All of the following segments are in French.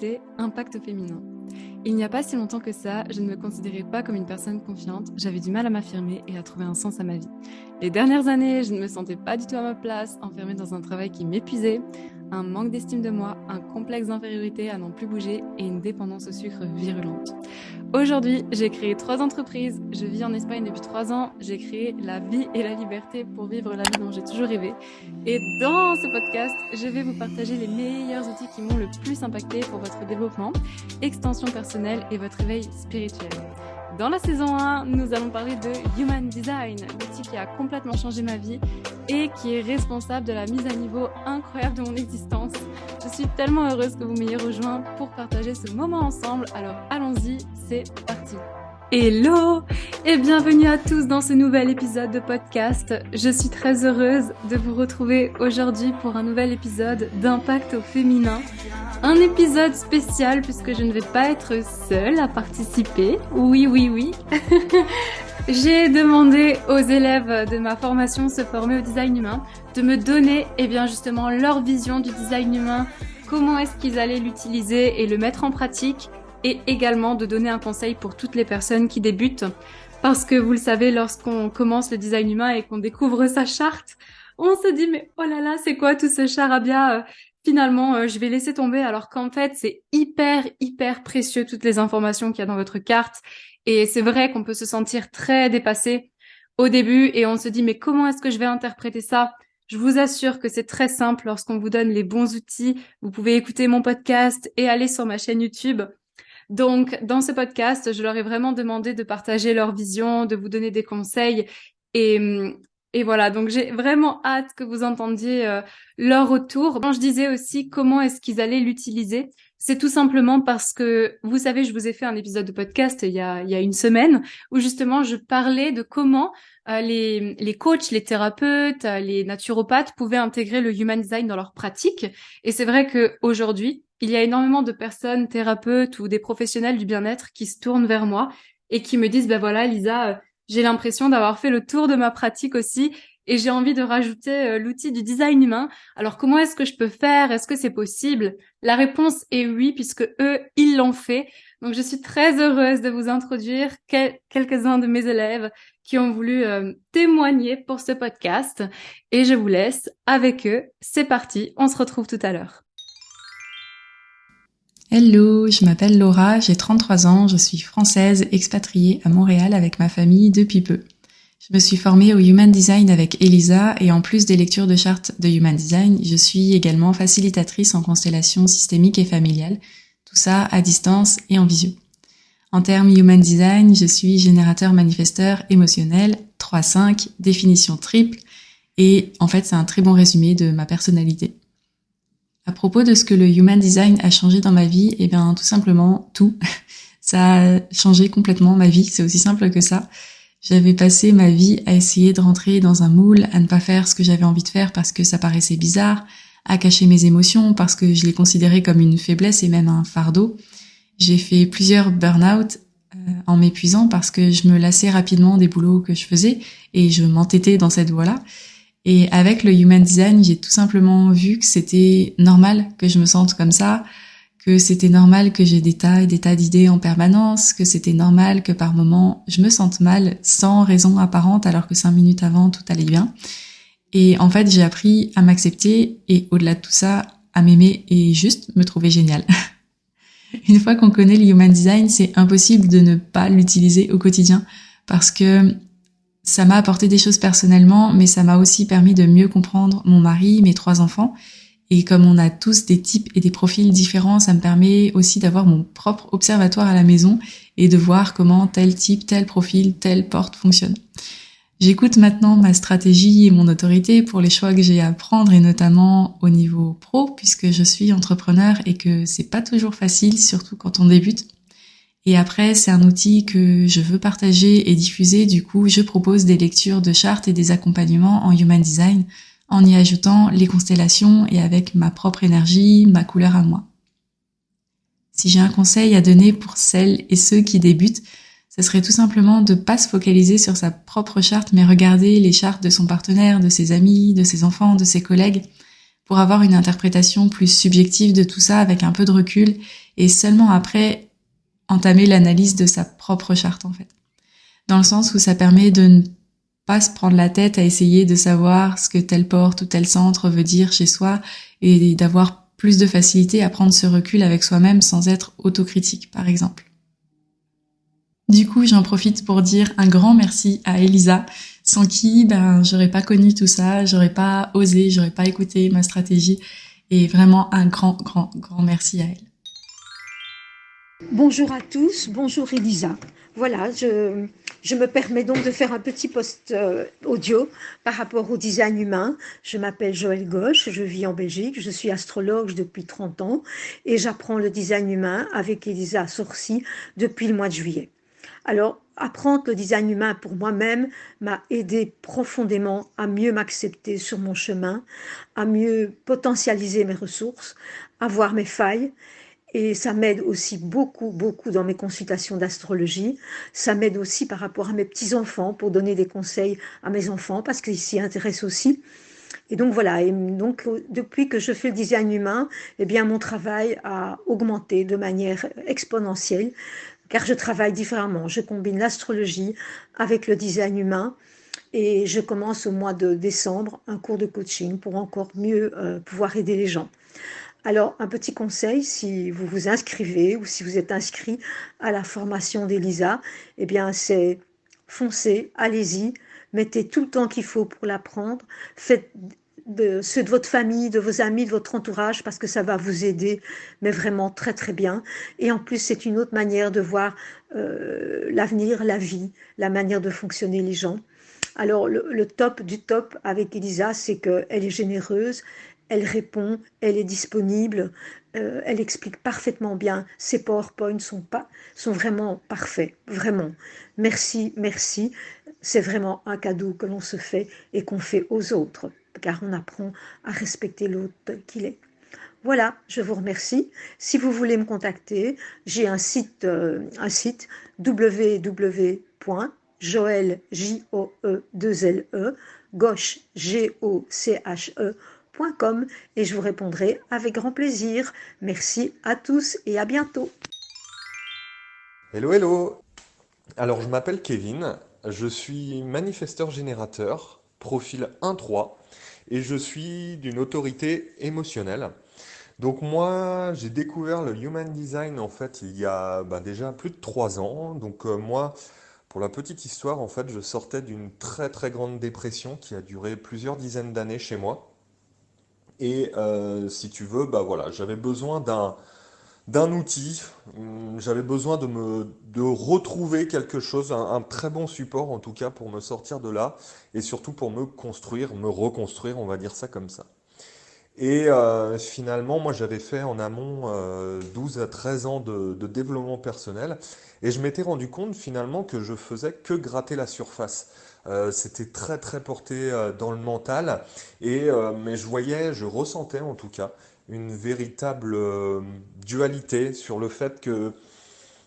écoutez Impact au féminin. Il n'y a pas si longtemps que ça, je ne me considérais pas comme une personne confiante, j'avais du mal à m'affirmer et à trouver un sens à ma vie. Les dernières années, je ne me sentais pas du tout à ma place, enfermée dans un travail qui m'épuisait, un manque d'estime de moi, un complexe d'infériorité à n'en plus bouger et une dépendance au sucre virulente. Aujourd'hui, j'ai créé 3 entreprises, je vis en Espagne depuis 3 ans, j'ai créé la vie et la liberté pour vivre la vie dont j'ai toujours rêvé. Et dans ce podcast, je vais vous partager les meilleurs outils qui m'ont le plus impacté pour votre développement, extension personnelle et votre éveil spirituel. Dans la saison 1, nous allons parler de Human Design, l'outil qui a complètement changé ma vie et qui est responsable de la mise à niveau incroyable de mon existence. Je suis tellement heureuse que vous m'ayez rejoint pour partager ce moment ensemble, alors allons-y, c'est parti. Hello et bienvenue à tous dans ce nouvel épisode de podcast. Je suis très heureuse de vous retrouver aujourd'hui pour un nouvel épisode d'Impact au féminin. Un épisode spécial puisque je ne vais pas être seule à participer. Oui. J'ai demandé aux élèves de ma formation Se former au design humain de me donner justement leur vision du design humain, comment est-ce qu'ils allaient l'utiliser et le mettre en pratique, et également de donner un conseil pour toutes les personnes qui débutent. Parce que vous le savez, lorsqu'on commence le design humain et qu'on découvre sa charte, on se dit mais oh là là, c'est quoi tout ce charabia ? Finalement, je vais laisser tomber, alors qu'en fait, c'est hyper précieux toutes les informations qu'il y a dans votre carte. Et c'est vrai qu'on peut se sentir très dépassé au début et on se dit mais comment est-ce que je vais interpréter ça ? Je vous assure que c'est très simple lorsqu'on vous donne les bons outils. Vous pouvez écouter mon podcast et aller sur ma chaîne YouTube. Donc, dans ce podcast, je leur ai vraiment demandé de partager leur vision, de vous donner des conseils et voilà. Donc, j'ai vraiment hâte que vous entendiez leur retour. Quand je disais aussi comment est-ce qu'ils allaient l'utiliser, c'est tout simplement parce que, vous savez, je vous ai fait un épisode de podcast il y a une semaine où justement je parlais de comment les coachs, les thérapeutes, les naturopathes pouvaient intégrer le Human Design dans leur pratique. Et c'est vrai qu'aujourd'hui, il y a énormément de personnes, thérapeutes ou des professionnels du bien-être qui se tournent vers moi et qui me disent, voilà, Lisa, j'ai l'impression d'avoir fait le tour de ma pratique aussi et j'ai envie de rajouter l'outil du design humain. Alors, comment est-ce que je peux faire ? Est-ce que c'est possible ? La réponse est oui, puisque eux, ils l'ont fait. Donc, je suis très heureuse de vous introduire quelques-uns de mes élèves qui ont voulu témoigner pour ce podcast. Et je vous laisse avec eux. C'est parti, on se retrouve tout à l'heure. Hello, je m'appelle Laura, j'ai 33 ans, je suis française, expatriée à Montréal avec ma famille depuis peu. Je me suis formée au Human Design avec Elisa et en plus des lectures de chartes de Human Design, je suis également facilitatrice en constellation systémique et familiale, tout ça à distance et en visio. En termes Human Design, je suis générateur manifesteur émotionnel, 3-5, définition triple, et en fait c'est un très bon résumé de ma personnalité. À propos de ce que le Human Design a changé dans ma vie, tout simplement tout. Ça a changé complètement ma vie, c'est aussi simple que ça. J'avais passé ma vie à essayer de rentrer dans un moule, à ne pas faire ce que j'avais envie de faire parce que ça paraissait bizarre, à cacher mes émotions parce que je les considérais comme une faiblesse et même un fardeau. J'ai fait plusieurs burn-out en m'épuisant parce que je me lassais rapidement des boulots que je faisais et je m'entêtais dans cette voie-là. Et avec le Human Design, j'ai tout simplement vu que c'était normal que je me sente comme ça, que c'était normal que j'ai des tas d'idées en permanence, que c'était normal que par moments je me sente mal sans raison apparente alors que 5 minutes avant tout allait bien. Et en fait, j'ai appris à m'accepter et au-delà de tout ça, à m'aimer et juste me trouver géniale. Une fois qu'on connaît le Human Design, c'est impossible de ne pas l'utiliser au quotidien parce que ça m'a apporté des choses personnellement, mais ça m'a aussi permis de mieux comprendre mon mari, mes 3 enfants. Et comme on a tous des types et des profils différents, ça me permet aussi d'avoir mon propre observatoire à la maison et de voir comment tel type, tel profil, telle porte fonctionne. J'écoute maintenant ma stratégie et mon autorité pour les choix que j'ai à prendre et notamment au niveau pro puisque je suis entrepreneur et que c'est pas toujours facile, surtout quand on débute. Et après, c'est un outil que je veux partager et diffuser. Du coup, je propose des lectures de chartes et des accompagnements en Human Design en y ajoutant les constellations et avec ma propre énergie, ma couleur à moi. Si j'ai un conseil à donner pour celles et ceux qui débutent, ce serait tout simplement de pas se focaliser sur sa propre charte, mais regarder les chartes de son partenaire, de ses amis, de ses enfants, de ses collègues, pour avoir une interprétation plus subjective de tout ça avec un peu de recul et seulement après entamer l'analyse de sa propre charte en fait. Dans le sens où ça permet de ne pas se prendre la tête à essayer de savoir ce que telle porte ou tel centre veut dire chez soi et d'avoir plus de facilité à prendre ce recul avec soi-même sans être autocritique par exemple. Du coup, j'en profite pour dire un grand merci à Elisa, sans qui j'aurais pas connu tout ça, j'aurais pas osé, j'aurais pas écouté ma stratégie et vraiment un grand merci à elle. Bonjour à tous, bonjour Elisa. Voilà, je me permets donc de faire un petit post audio par rapport au design humain. Je m'appelle Joëlle Gauche, je vis en Belgique, je suis astrologue depuis 30 ans et j'apprends le design humain avec Elisa Sorcy depuis le mois de juillet. Alors, apprendre le design humain pour moi-même m'a aidé profondément à mieux m'accepter sur mon chemin, à mieux potentialiser mes ressources, à voir mes failles. Et ça m'aide aussi beaucoup dans mes consultations d'astrologie. Ça m'aide aussi par rapport à mes petits-enfants pour donner des conseils à mes enfants parce qu'ils s'y intéressent aussi. Et donc voilà, et donc depuis que je fais le design humain, eh bien mon travail a augmenté de manière exponentielle car je travaille différemment. Je combine l'astrologie avec le design humain et je commence au mois de décembre un cours de coaching pour encore mieux pouvoir aider les gens. Alors, un petit conseil, si vous vous inscrivez ou si vous êtes inscrit à la formation d'Elisa, eh bien, c'est foncez, allez-y, mettez tout le temps qu'il faut pour l'apprendre, faites ceux de votre famille, de vos amis, de votre entourage, parce que ça va vous aider, mais vraiment très bien. Et en plus, c'est une autre manière de voir l'avenir, la vie, la manière de fonctionner les gens. Alors, le top du top avec Elisa, c'est qu'elle est généreuse, elle répond, elle est disponible, elle explique parfaitement bien. Ses PowerPoints sont vraiment parfaits, vraiment. Merci. C'est vraiment un cadeau que l'on se fait et qu'on fait aux autres, car on apprend à respecter l'autre tel qu'il est. Voilà, je vous remercie. Si vous voulez me contacter, j'ai un site www.joelle, J-O-E-2-L-E, gauche, G-O-C-H-E.com et je vous répondrai avec grand plaisir. Merci à tous et à bientôt. Hello. Alors, je m'appelle Kevin, je suis manifesteur générateur, profil 1-3, et je suis d'une autorité émotionnelle. Donc moi, j'ai découvert le Human Design en fait il y a déjà plus de 3 ans. Donc moi, pour la petite histoire, en fait, je sortais d'une très grande dépression qui a duré plusieurs dizaines d'années chez moi. Et si tu veux, voilà, j'avais besoin d'un outil. J'avais besoin de retrouver quelque chose, un très bon support en tout cas pour me sortir de là et surtout pour me construire, me reconstruire, on va dire ça comme ça. Et finalement, moi j'avais fait en amont 12 à 13 ans de développement personnel et je m'étais rendu compte finalement que je faisais que gratter la surface. C'était très porté dans le mental mais je ressentais en tout cas une véritable dualité sur le fait que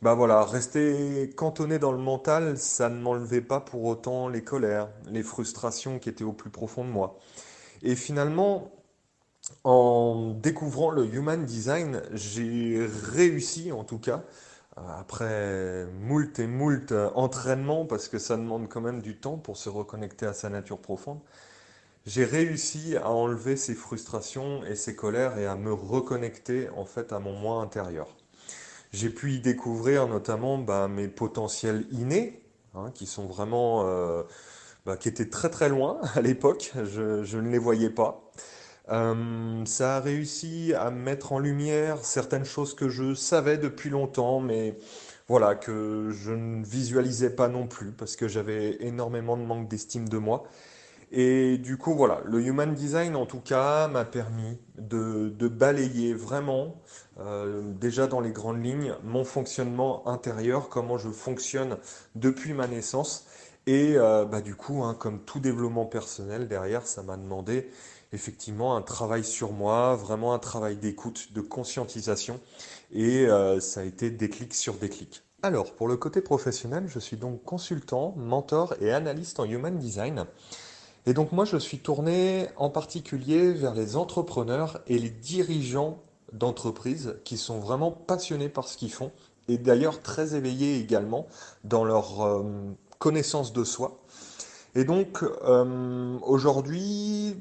voilà, rester cantonné dans le mental, ça ne m'enlevait pas pour autant les colères, les frustrations qui étaient au plus profond de moi. Et finalement, en découvrant le Human Design, j'ai réussi en tout cas, après moult et moult entraînements, parce que ça demande quand même du temps pour se reconnecter à sa nature profonde, j'ai réussi à enlever ces frustrations et ces colères et à me reconnecter en fait à mon moi intérieur. J'ai pu y découvrir notamment mes potentiels innés, hein, qui sont vraiment, qui étaient très loin à l'époque, je ne les voyais pas. Ça a réussi à mettre en lumière certaines choses que je savais depuis longtemps, mais voilà, que je ne visualisais pas non plus, parce que j'avais énormément de manque d'estime de moi. Et du coup, voilà, le Human Design, en tout cas, m'a permis de balayer vraiment, déjà dans les grandes lignes, mon fonctionnement intérieur, comment je fonctionne depuis ma naissance. Et du coup, hein, comme tout développement personnel, derrière, ça m'a demandé effectivement un travail sur moi, vraiment un travail d'écoute, de conscientisation. Et ça a été déclic sur déclic. Alors, pour le côté professionnel, je suis donc consultant, mentor et analyste en Human Design. Et donc moi, je suis tourné en particulier vers les entrepreneurs et les dirigeants d'entreprises qui sont vraiment passionnés par ce qu'ils font et d'ailleurs très éveillés également dans leur connaissance de soi. Et donc aujourd'hui,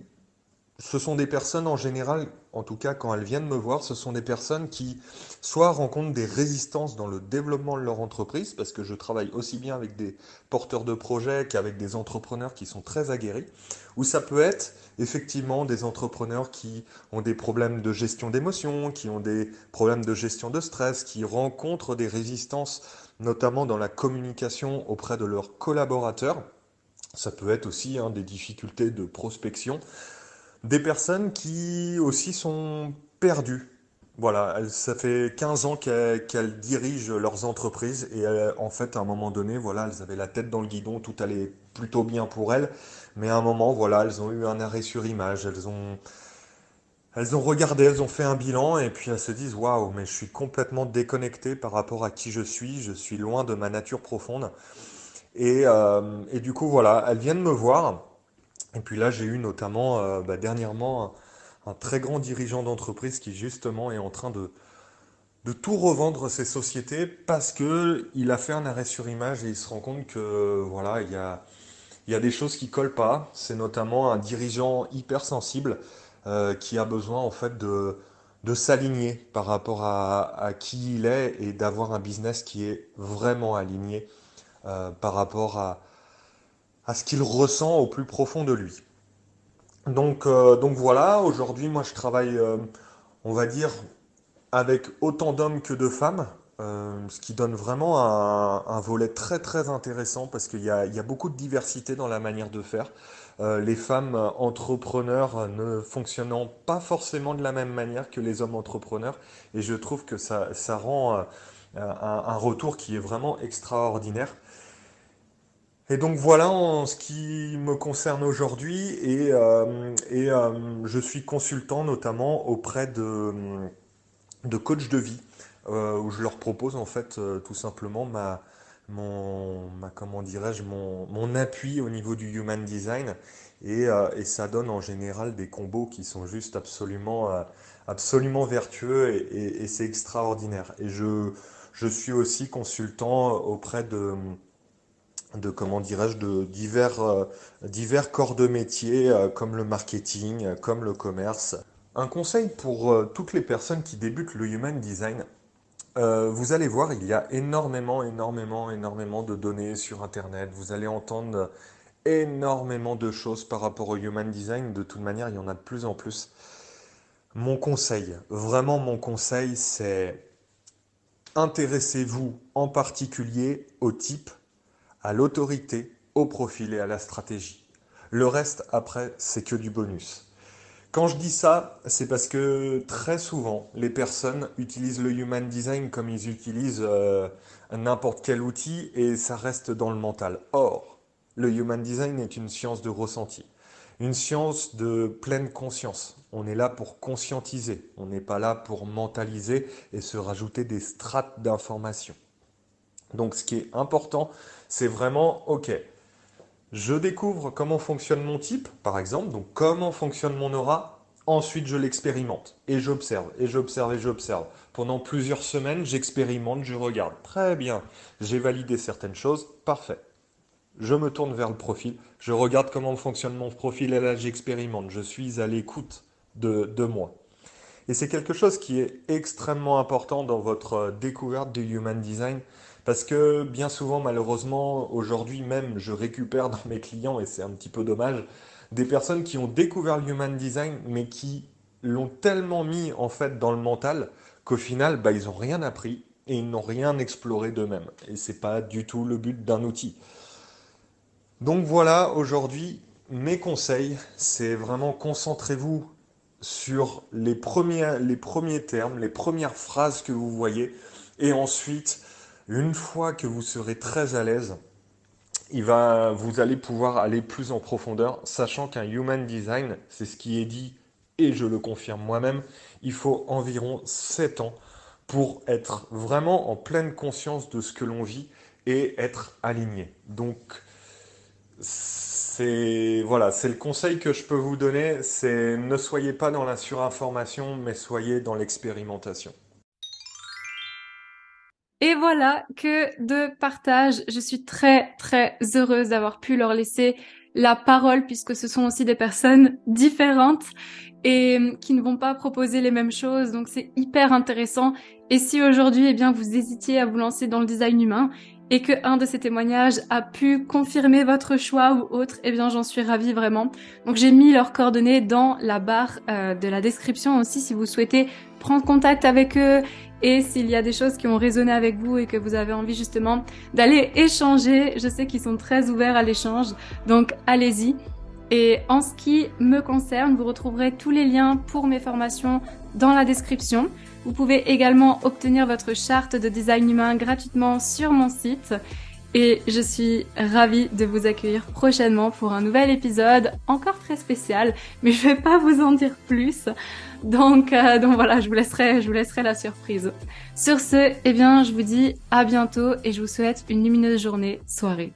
ce sont des personnes en général, en tout cas quand elles viennent me voir, ce sont des personnes qui soit rencontrent des résistances dans le développement de leur entreprise, parce que je travaille aussi bien avec des porteurs de projets qu'avec des entrepreneurs qui sont très aguerris, ou ça peut être effectivement des entrepreneurs qui ont des problèmes de gestion d'émotions, qui ont des problèmes de gestion de stress, qui rencontrent des résistances notamment dans la communication auprès de leurs collaborateurs. Ça peut être aussi des difficultés de prospection. Des personnes qui aussi sont perdues. Voilà, ça fait 15 ans qu'elles dirigent leurs entreprises et en fait, à un moment donné, voilà, elles avaient la tête dans le guidon, tout allait plutôt bien pour elles. Mais à un moment, voilà, elles ont eu un arrêt sur image, elles ont regardé, elles ont fait un bilan et puis elles se disent, waouh, mais je suis complètement déconnecté par rapport à qui je suis loin de ma nature profonde. Et du coup, voilà, elles viennent me voir. Et puis là, j'ai eu notamment dernièrement un très grand dirigeant d'entreprise qui justement est en train de tout revendre ses sociétés parce que il a fait un arrêt sur image et il se rend compte que voilà, il y a des choses qui collent pas. C'est notamment un dirigeant hypersensible qui a besoin en fait de s'aligner par rapport à qui il est et d'avoir un business qui est vraiment aligné par rapport à ce qu'il ressent au plus profond de lui. Donc voilà, aujourd'hui moi je travaille, on va dire, avec autant d'hommes que de femmes, ce qui donne vraiment un volet très très intéressant parce qu'il y a beaucoup de diversité dans la manière de faire. Les femmes entrepreneurs ne fonctionnant pas forcément de la même manière que les hommes entrepreneurs et je trouve que ça rend un retour qui est vraiment extraordinaire. Et donc voilà en ce qui me concerne aujourd'hui et je suis consultant notamment auprès de coachs de vie où je leur propose en fait tout simplement comment dirais-je mon appui au niveau du human design et ça donne en général des combos qui sont juste absolument vertueux et c'est extraordinaire. Et je suis aussi consultant auprès de comment dirais-je de divers corps de métier comme le marketing, comme le commerce. Un conseil pour toutes les personnes qui débutent le human design, vous allez voir, il y a énormément de données sur Internet. Vous allez entendre énormément de choses par rapport au human design. De toute manière, il y en a de plus en plus. Mon conseil, vraiment mon conseil, c'est intéressez-vous en particulier au type, à l'autorité, au profil et à la stratégie. Le reste, après, c'est que du bonus. Quand je dis ça, c'est parce que très souvent, les personnes utilisent le human design comme ils utilisent n'importe quel outil et ça reste dans le mental. Or, le human design est une science de ressenti, une science de pleine conscience. On est là pour conscientiser, on n'est pas là pour mentaliser et se rajouter des strates d'informations. Donc ce qui est important, c'est vraiment, ok, je découvre comment fonctionne mon type, par exemple, donc comment fonctionne mon aura, ensuite je l'expérimente, et j'observe, et j'observe, et j'observe. Pendant plusieurs semaines, j'expérimente, je regarde. Très bien, j'ai validé certaines choses, parfait. Je me tourne vers le profil, je regarde comment fonctionne mon profil, et là j'expérimente, je suis à l'écoute de moi. Et c'est quelque chose qui est extrêmement important dans votre découverte du Human Design parce que bien souvent, malheureusement, aujourd'hui même, je récupère dans mes clients, et c'est un petit peu dommage, des personnes qui ont découvert le Human Design mais qui l'ont tellement mis en fait dans le mental qu'au final, ils n'ont rien appris et ils n'ont rien exploré d'eux-mêmes. Et c'est pas du tout le but d'un outil. Donc voilà, aujourd'hui, mes conseils, c'est vraiment concentrez-vous sur les premiers termes, les premières phrases que vous voyez. Et ensuite, une fois que vous serez très à l'aise, vous allez pouvoir aller plus en profondeur, sachant qu'un human design, c'est ce qui est dit, et je le confirme moi-même, il faut environ 7 ans pour être vraiment en pleine conscience de ce que l'on vit et être aligné. Donc, c'est le conseil que je peux vous donner, c'est ne soyez pas dans la surinformation, mais soyez dans l'expérimentation. Et voilà, que de partage. Je suis très, très heureuse d'avoir pu leur laisser la parole puisque ce sont aussi des personnes différentes et qui ne vont pas proposer les mêmes choses. Donc c'est hyper intéressant. Et si aujourd'hui, eh bien, vous hésitiez à vous lancer dans le design humain et que un de ces témoignages a pu confirmer votre choix ou autre, eh bien, j'en suis ravie vraiment. Donc j'ai mis leurs coordonnées dans la barre de la description aussi si vous souhaitez prendre contact avec eux. Et s'il y a des choses qui ont résonné avec vous et que vous avez envie justement d'aller échanger, je sais qu'ils sont très ouverts à l'échange, donc allez-y. Et en ce qui me concerne, vous retrouverez tous les liens pour mes formations dans la description. Vous pouvez également obtenir votre charte de design humain gratuitement sur mon site. Et je suis ravie de vous accueillir prochainement pour un nouvel épisode encore très spécial, mais je vais pas vous en dire plus. Donc voilà, je vous laisserai la surprise. Sur ce, eh bien, je vous dis à bientôt et je vous souhaite une lumineuse journée, soirée.